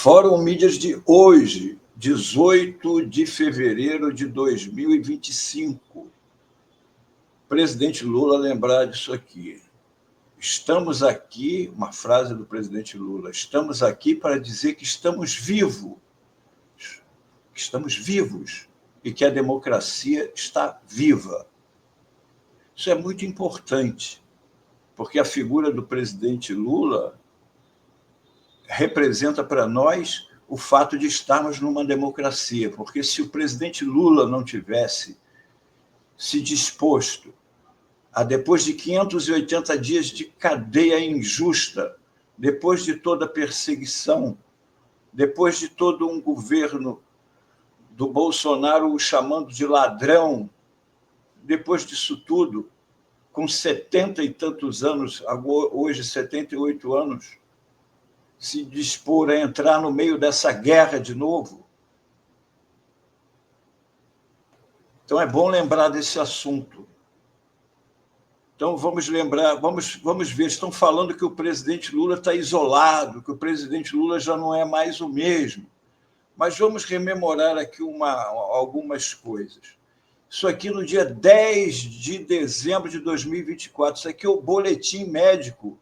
Fórum Mídias de hoje, 18 de fevereiro de 2025. Presidente Lula lembrar disso aqui. Estamos aqui, uma frase do presidente Lula, estamos aqui para dizer que estamos vivos e que a democracia está viva. Isso é muito importante, porque a figura do presidente Lula representa para nós o fato de estarmos numa democracia, porque se o presidente Lula não tivesse se disposto a, depois de 580 dias de cadeia injusta, depois de toda a perseguição, depois de todo um governo do Bolsonaro o chamando de ladrão, depois disso tudo, com 70 e tantos anos, hoje 78 anos, se dispor a entrar no meio dessa guerra de novo. Então, é bom lembrar desse assunto. Então, vamos lembrar, vamos ver, estão falando que o presidente Lula está isolado, que o presidente Lula já não é mais o mesmo. Mas vamos rememorar aqui algumas coisas. Isso aqui no dia 10 de dezembro de 2024, isso aqui é o boletim médico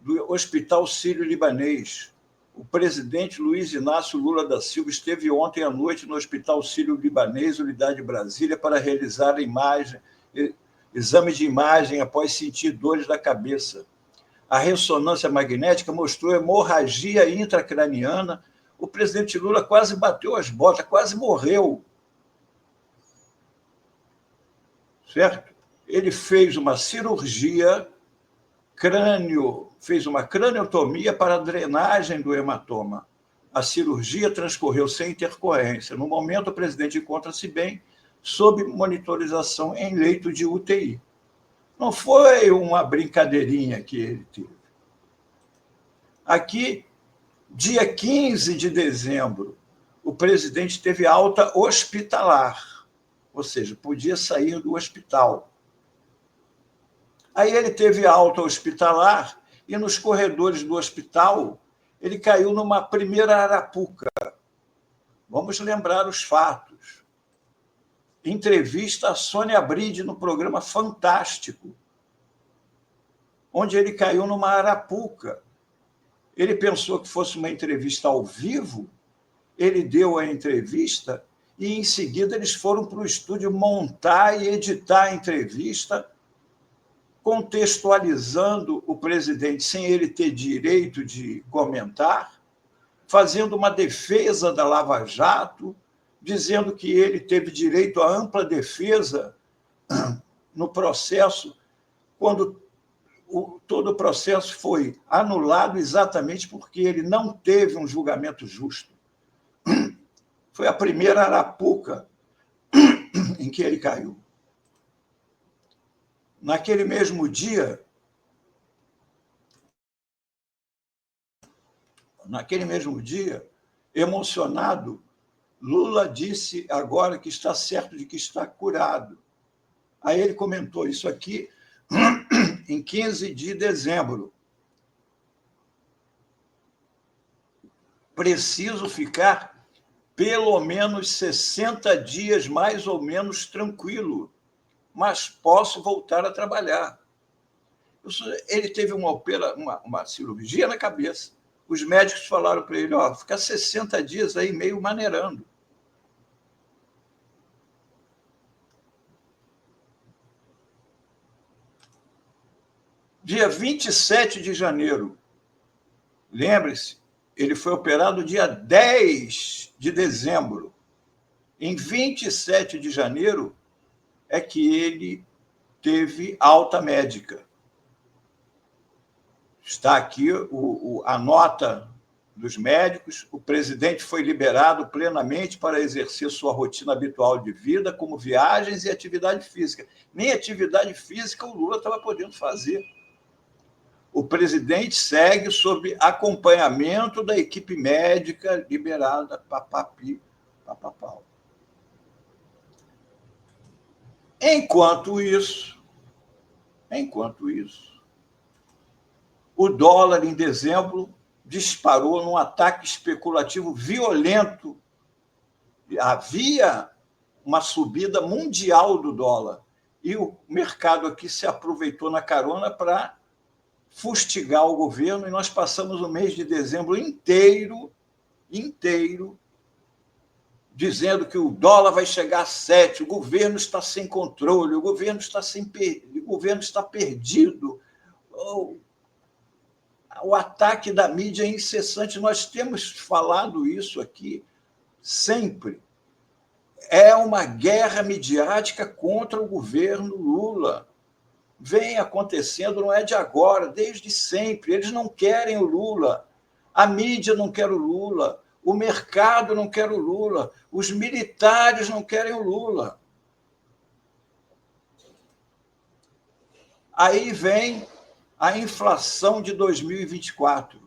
do Hospital Sírio-Libanês. O presidente Luiz Inácio Lula da Silva esteve ontem à noite no Hospital Sírio-Libanês, Unidade Brasília, para realizar exame de imagem após sentir dores da cabeça. A ressonância magnética mostrou hemorragia intracraniana. O presidente Lula quase bateu as botas, quase morreu. Certo? Ele fez uma cirurgia fez uma craniotomia para a drenagem do hematoma. A cirurgia transcorreu sem intercorrência. No momento, o presidente encontra-se bem, sob monitorização em leito de UTI. Não foi uma brincadeirinha que ele teve. Aqui, dia 15 de dezembro, o presidente teve alta hospitalar, ou seja, podia sair do hospital. Aí ele teve alta hospitalar e, nos corredores do hospital, ele caiu numa primeira arapuca. Vamos lembrar os fatos. Entrevista a Sônia Bride no programa Fantástico, onde ele caiu numa arapuca. Ele pensou que fosse uma entrevista ao vivo, ele deu a entrevista e, em seguida, eles foram para o estúdio montar e editar a entrevista, contextualizando o presidente sem ele ter direito de comentar, fazendo uma defesa da Lava Jato, dizendo que ele teve direito à ampla defesa no processo, quando todo o processo foi anulado exatamente porque ele não teve um julgamento justo. Foi a primeira arapuca em que ele caiu. Naquele mesmo dia, emocionado, Lula disse agora que está certo de que está curado. Aí ele comentou isso aqui em 15 de dezembro. Preciso ficar pelo menos 60 dias mais ou menos tranquilo, mas posso voltar a trabalhar. Ele teve uma cirurgia na cabeça. Os médicos falaram para ele, ficar 60 dias aí meio maneirando. Dia 27 de janeiro, lembre-se, ele foi operado dia 10 de dezembro. Em 27 de janeiro é que ele teve alta médica. Está aqui a nota dos médicos. O presidente foi liberado plenamente para exercer sua rotina habitual de vida, como viagens e atividade física. Nem atividade física o Lula estava podendo fazer. O presidente segue sob acompanhamento da equipe médica liberada, papapi, papapau. Enquanto isso, o dólar em dezembro disparou num ataque especulativo violento. Havia uma subida mundial do dólar e o mercado aqui se aproveitou na carona para fustigar o governo, e nós passamos o mês de dezembro inteiro dizendo que o dólar vai chegar a 7, o governo está sem controle, o governo está perdido. O ataque da mídia é incessante, nós temos falado isso aqui sempre. É uma guerra midiática contra o governo Lula. Vem acontecendo, não é de agora, desde sempre. Eles não querem o Lula, a mídia não quer o Lula, o mercado não quer o Lula, os militares não querem o Lula. Aí vem a inflação de 2024.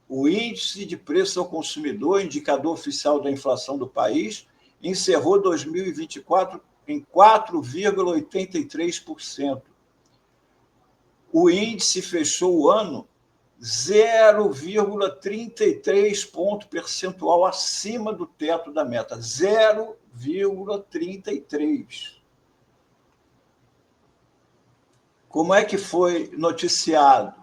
O índice de preço ao consumidor, indicador oficial da inflação do país, encerrou 2024 em 4,83%. O índice fechou o ano 0,33 ponto percentual acima do teto da meta, 0,33. Como é que foi noticiado?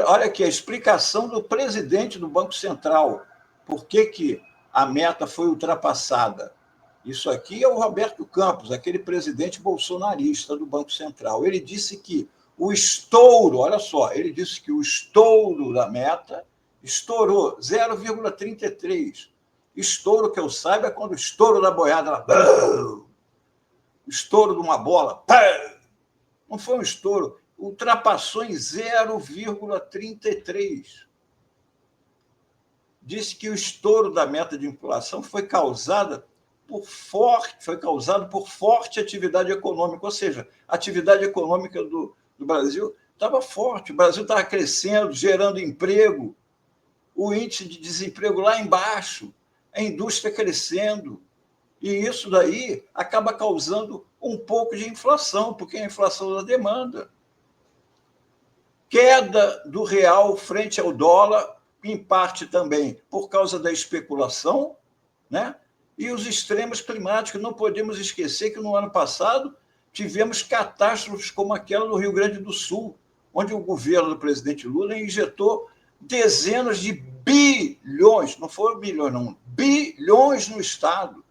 Olha aqui a explicação do presidente do Banco Central. Por que a meta foi ultrapassada? Isso aqui é o Roberto Campos, aquele presidente bolsonarista do Banco Central. Ele disse que o estouro, olha só, ele disse que o estouro da meta estourou 0,33. Estouro, que eu saiba, é quando o estouro da boiada, o estouro de uma bola, não foi um estouro, ultrapassou em 0,33. Disse que o estouro da meta de inflação foi causado por forte atividade econômica, ou seja, a atividade econômica do Brasil estava forte, o Brasil estava crescendo, gerando emprego, o índice de desemprego lá embaixo, a indústria crescendo, e isso daí acaba causando um pouco de inflação, porque é a inflação da demanda. Queda do real frente ao dólar, em parte também por causa da especulação, né? E os extremos climáticos. Não podemos esquecer que no ano passado tivemos catástrofes como aquela no Rio Grande do Sul, onde o governo do presidente Lula injetou dezenas de bilhões, não foram bilhões, não, bilhões no Estado.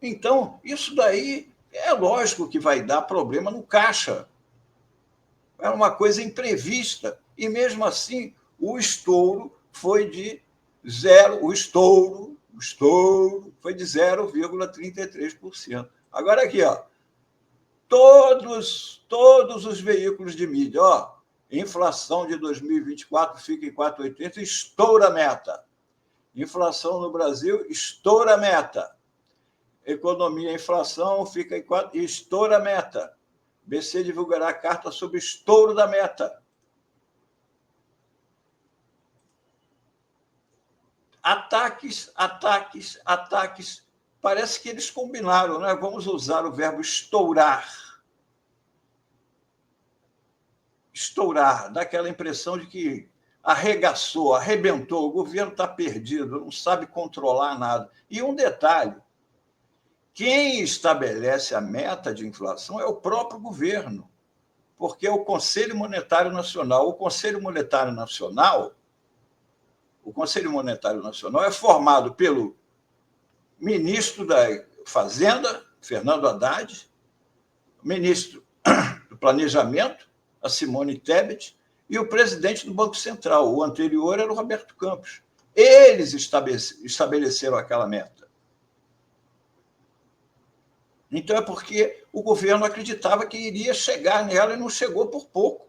Então, isso daí é lógico que vai dar problema no caixa. É uma coisa imprevista. E, mesmo assim, o estouro foi de zero, o estouro foi de 0,33%. Agora aqui, ó, todos os veículos de mídia, ó, inflação de 2024 fica em 4,80, estoura a meta. Inflação no Brasil, estoura a meta. Economia e inflação fica em 4, estoura a meta. BC divulgará a carta sobre estouro da meta. Ataques. Parece que eles combinaram, né? Vamos usar o verbo estourar. Estourar, dá aquela impressão de que arregaçou, arrebentou, o governo está perdido, não sabe controlar nada. E um detalhe, quem estabelece a meta de inflação é o próprio governo, porque é o Conselho Monetário Nacional. O Conselho Monetário Nacional é formado pelo ministro da Fazenda, Fernando Haddad, ministro do Planejamento, a Simone Tebet, e o presidente do Banco Central. O anterior era o Roberto Campos. Eles estabeleceram aquela meta. Então, é porque o governo acreditava que iria chegar nela e não chegou por pouco.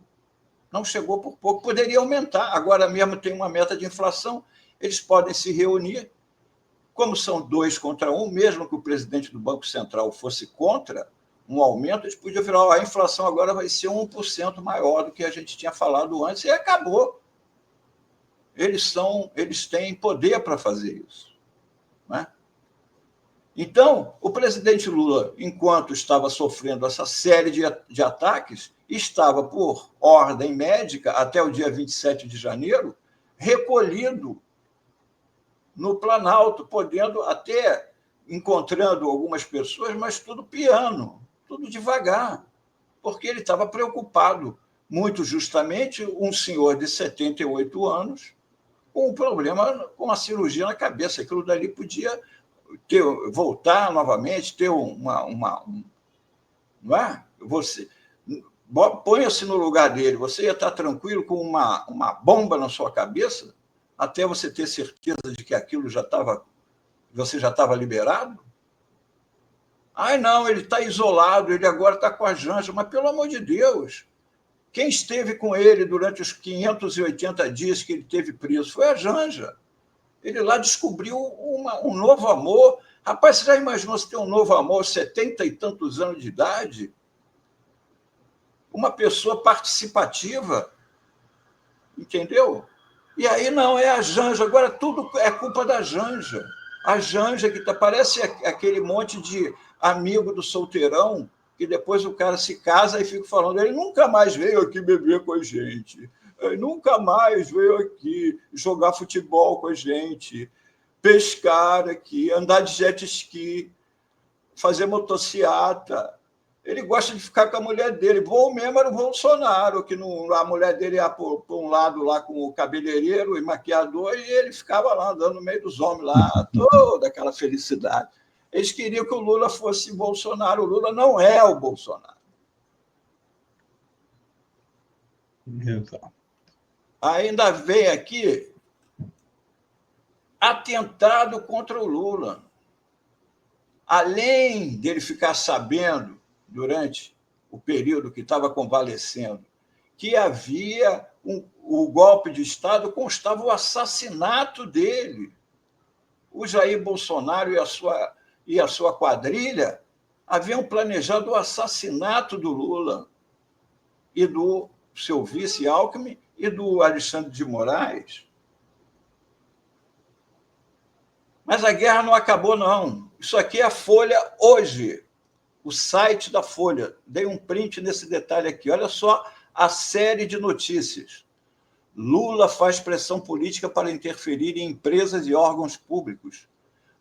Poderia aumentar. Agora mesmo tem uma meta de inflação, eles podem se reunir. Como são 2 contra 1, mesmo que o presidente do Banco Central fosse contra um aumento, eles podiam virar, a inflação agora vai ser 1% maior do que a gente tinha falado antes, e acabou. Eles têm poder para fazer isso, né? Então, o presidente Lula, enquanto estava sofrendo essa série de ataques, estava, por ordem médica, até o dia 27 de janeiro, recolhido no Planalto, podendo até encontrando algumas pessoas, mas tudo piano, tudo devagar, porque ele estava preocupado, muito justamente, um senhor de 78 anos, com um problema com a cirurgia na cabeça. Aquilo dali podia voltar novamente, ter não é? Você ponha-se no lugar dele, você ia estar tranquilo com uma bomba na sua cabeça, até você ter certeza de que aquilo você já estava liberado? Ai, não, ele está isolado, ele agora está com a Janja, mas pelo amor de Deus, quem esteve com ele durante os 580 dias que ele teve preso foi a Janja. Ele lá descobriu um novo amor. Rapaz, você já imaginou se ter um novo amor aos 70 e tantos anos de idade? Uma pessoa participativa, entendeu? E aí não, é a Janja. Agora tudo é culpa da Janja. A Janja que parece aquele monte de amigo do solteirão, que depois o cara se casa e fica falando, ele nunca mais veio aqui beber com a gente, ele nunca mais veio aqui jogar futebol com a gente, pescar aqui, andar de jet ski, fazer motociata. Ele gosta de ficar com a mulher dele. Bom mesmo era o Bolsonaro, que a mulher dele ia por um lado lá com o cabeleireiro e maquiador, e ele ficava lá andando no meio dos homens lá, toda aquela felicidade. Eles queriam que o Lula fosse Bolsonaro. O Lula não é o Bolsonaro. Exato. Ainda vem aqui atentado contra o Lula. Além dele ficar sabendo, durante o período que estava convalescendo, que havia o golpe de Estado, constava o assassinato dele. O Jair Bolsonaro e a sua quadrilha haviam planejado o assassinato do Lula e do seu vice Alckmin e do Alexandre de Moraes. Mas a guerra não acabou, não. Isso aqui é a Folha hoje, o site da Folha. Dei um print nesse detalhe aqui. Olha só a série de notícias. Lula faz pressão política para interferir em empresas e órgãos públicos.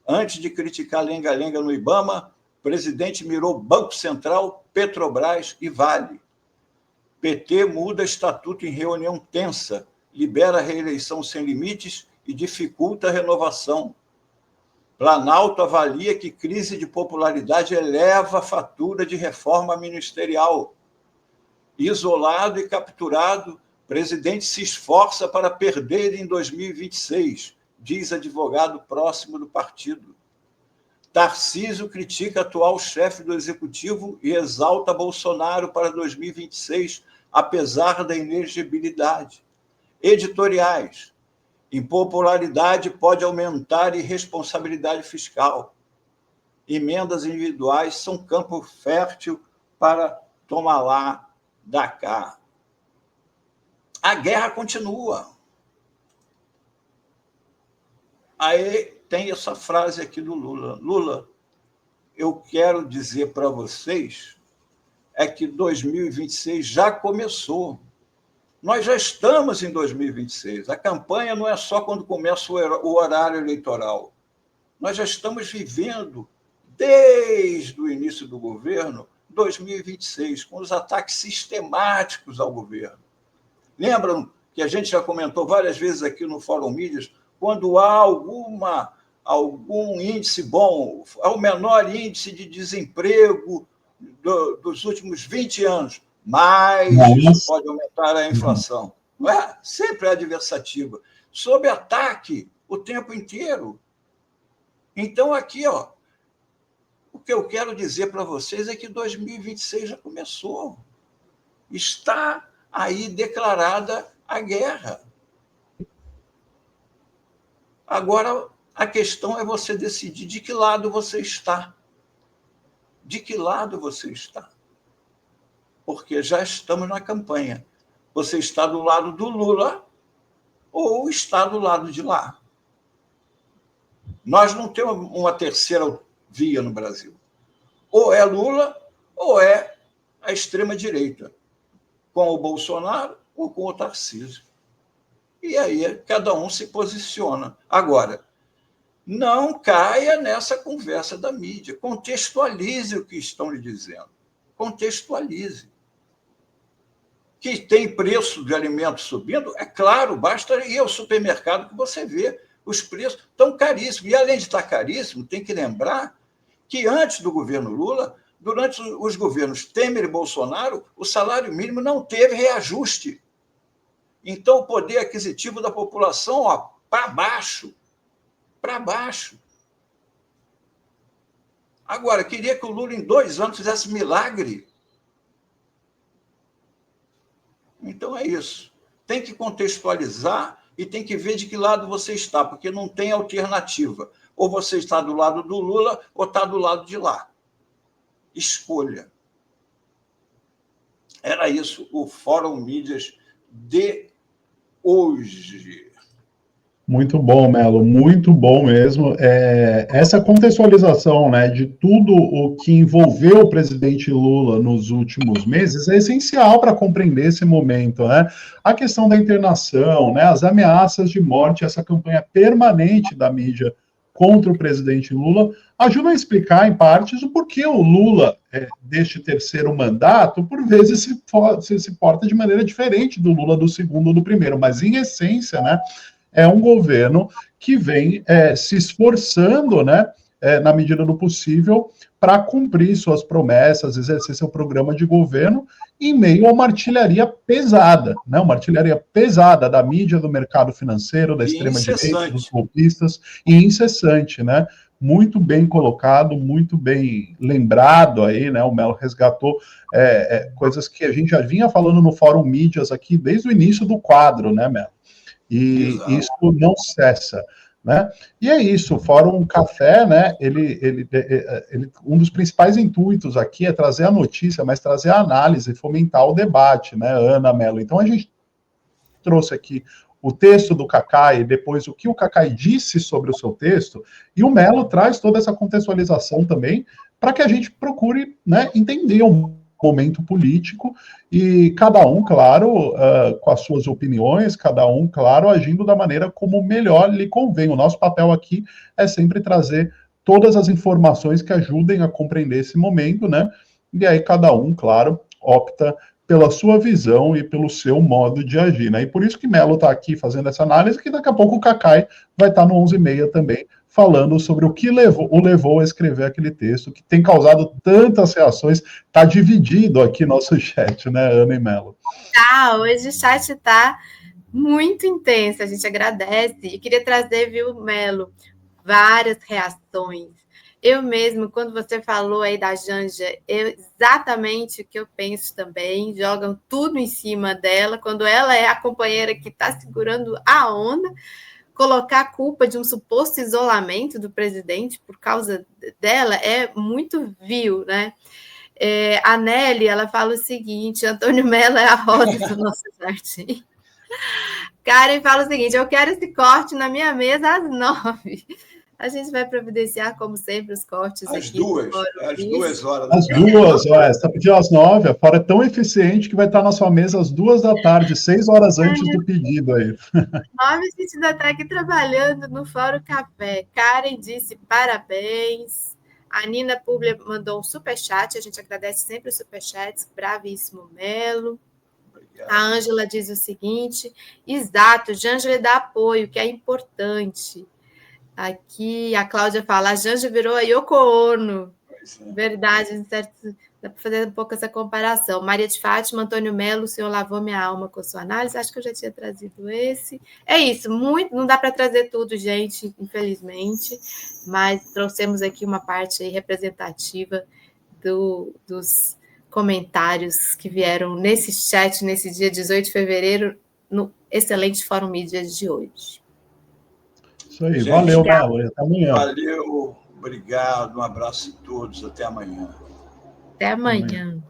Antes de criticar lenga-lenga no Ibama, o presidente mirou Banco Central, Petrobras e Vale. PT muda estatuto em reunião tensa, libera a reeleição sem limites e dificulta a renovação. Planalto avalia que crise de popularidade eleva a fatura de reforma ministerial. Isolado e capturado, presidente se esforça para perder em 2026, diz advogado próximo do partido. Tarcísio critica atual chefe do executivo e exalta Bolsonaro para 2026, apesar da inelegibilidade. Editoriais. Impopularidade pode aumentar irresponsabilidade fiscal. Emendas individuais são campo fértil para tomar lá da cá. A guerra continua. Aí tem essa frase aqui do Lula. Lula, eu quero dizer para vocês é que 2026 já começou. Nós já estamos em 2026. A campanha não é só quando começa o horário eleitoral. Nós já estamos vivendo, desde o início do governo, 2026, com os ataques sistemáticos ao governo. Lembram que a gente já comentou várias vezes aqui no Fórum Mídias, quando há algum índice bom, há o menor índice de desemprego dos últimos 20 anos, mas isso pode aumentar a inflação. Não é? Sempre é adversativa. Sob ataque o tempo inteiro. Então, aqui, o que eu quero dizer para vocês é que 2026 já começou. Está aí declarada a guerra. Agora, a questão é você decidir de que lado você está. De que lado você está? Porque já estamos na campanha. Você está do lado do Lula ou está do lado de lá? Nós não temos uma terceira via no Brasil. Ou é Lula ou é a extrema-direita. com o Bolsonaro ou com o Tarcísio. E aí cada um se posiciona. Agora, não caia nessa conversa da mídia. Contextualize o que estão lhe dizendo. Contextualize. Que tem preço de alimentos subindo, é claro, basta ir ao supermercado que você vê. Os preços estão caríssimos. E, além de estar caríssimo, tem que lembrar que, antes do governo Lula, durante os governos Temer e Bolsonaro, o salário mínimo não teve reajuste. Então, o poder aquisitivo da população, para baixo. Para baixo. Agora, queria que o Lula, em 2 anos, fizesse milagre. Então, é isso. Tem que contextualizar e tem que ver de que lado você está, porque não tem alternativa. Ou você está do lado do Lula ou está do lado de lá. Escolha. Era isso o Fórum Mídias de hoje. Muito bom, Melo, muito bom mesmo. Essa contextualização, né, de tudo o que envolveu o presidente Lula nos últimos meses é essencial para compreender esse momento, né? A questão da internação, né, as ameaças de morte, essa campanha permanente da mídia contra o presidente Lula, ajuda a explicar, em partes, o porquê o Lula, deste terceiro mandato, por vezes se porta de maneira diferente do Lula do segundo ou do primeiro, mas, em essência, né, é um governo que vem se esforçando, né, na medida do possível, para cumprir suas promessas, exercer seu programa de governo em meio a uma artilharia pesada, né, uma artilharia pesada da mídia, do mercado financeiro, da extrema-direita, dos golpistas, e incessante, né? Muito bem colocado, muito bem lembrado aí, né? O Melo resgatou coisas que a gente já vinha falando no Fórum Mídias aqui desde o início do quadro, né, Melo? E exato, isso não cessa, né? E é isso, o Fórum Café, né? Um dos principais intuitos aqui é trazer a notícia, mas trazer a análise, fomentar o debate, né, Ana, Melo? Então a gente trouxe aqui o texto do Cacai, e depois o que o Cacai disse sobre o seu texto, e o Melo traz toda essa contextualização também, para que a gente procure, né, entender um momento político, e cada um, claro, com as suas opiniões, cada um, claro, agindo da maneira como melhor lhe convém. O nosso papel aqui é sempre trazer todas as informações que ajudem a compreender esse momento, né? E aí cada um, claro, opta pela sua visão e pelo seu modo de agir, né? E por isso que Melo está aqui fazendo essa análise, que daqui a pouco o Cacai vai estar no 11h30 também, falando sobre o que o levou a escrever aquele texto, que tem causado tantas reações. Está dividido aqui nosso chat, né, Ana e Melo? Tá, hoje o chat está muito intenso, a gente agradece. E queria trazer, viu, Melo, várias reações. Eu mesmo, quando você falou aí da Janja, exatamente o que eu penso também, jogam tudo em cima dela, quando ela é a companheira que está segurando a onda, colocar a culpa de um suposto isolamento do presidente por causa dela é muito vil, né? A Nelly, ela fala o seguinte, Antônio Mello é a roda do nosso jardim. Karen fala o seguinte, eu quero esse corte na minha mesa às 9h. A gente vai providenciar, como sempre, os cortes às aqui. Às 2 horas. Às 2, você está pedindo às 9, a Fora é tão eficiente que vai estar na sua mesa às 2h, 6 horas antes do pedido aí. 9h, a gente ainda está aqui trabalhando no Fórum Café. Karen disse parabéns. A Nina Publi mandou um superchat, a gente agradece sempre os superchats, bravíssimo Melo. Obrigado. A Ângela diz o seguinte, exato, Janja dá apoio, que é importante. Aqui a Cláudia fala, a Janja virou a Yoko Ono. Verdade, certo? Dá para fazer um pouco essa comparação. Maria de Fátima, Antônio Melo, o senhor lavou minha alma com sua análise. Acho que eu já tinha trazido esse. É isso, muito, não dá para trazer tudo, gente, infelizmente, mas trouxemos aqui uma parte aí representativa dos comentários que vieram nesse chat, nesse dia 18 de fevereiro, no excelente Fórum Mídias de hoje. Isso aí, gente, valeu, Melo. Até amanhã. Valeu, obrigado, um abraço a todos, até amanhã. Até amanhã.